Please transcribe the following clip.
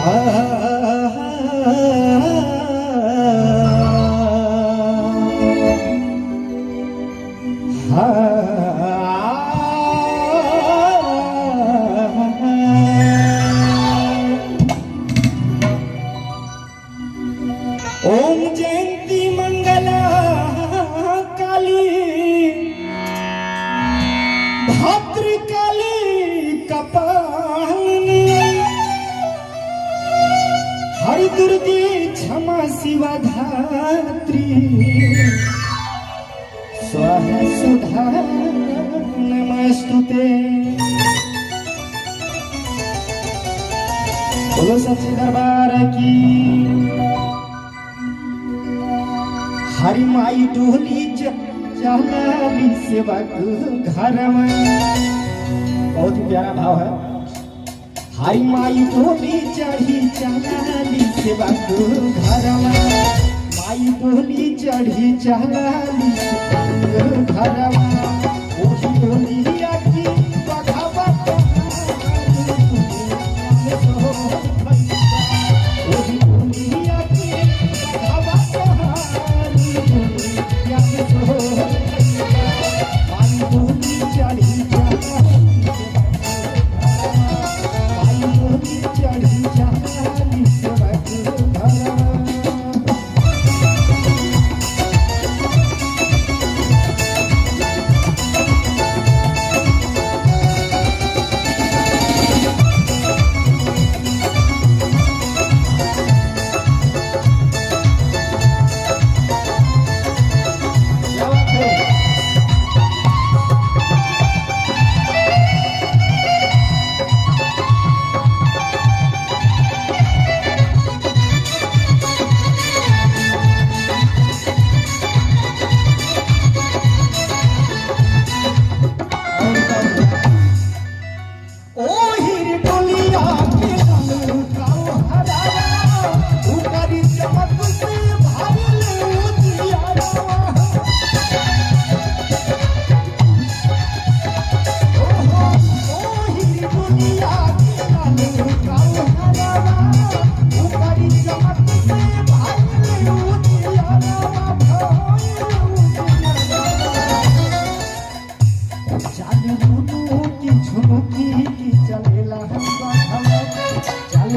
ओम जयंती मंगला काली भद्रकाली कपालिनी हरि दुर्गे क्षमा शिवा धात्री स्वाहा सुधा नमस्तुते। बोलो सच्चे दरबार की। हरि माई डोली चलाली सेवक घर में। बहुत ही प्यारा भाव है। हरि माई डोली चढ़ी चलाली सेवक घर में। माई डोली चढ़ी चलाली सेवक घर में। ओही डोली आकी बघावा ओही डोली आकी बघावा झुमकी की चलेला हम चल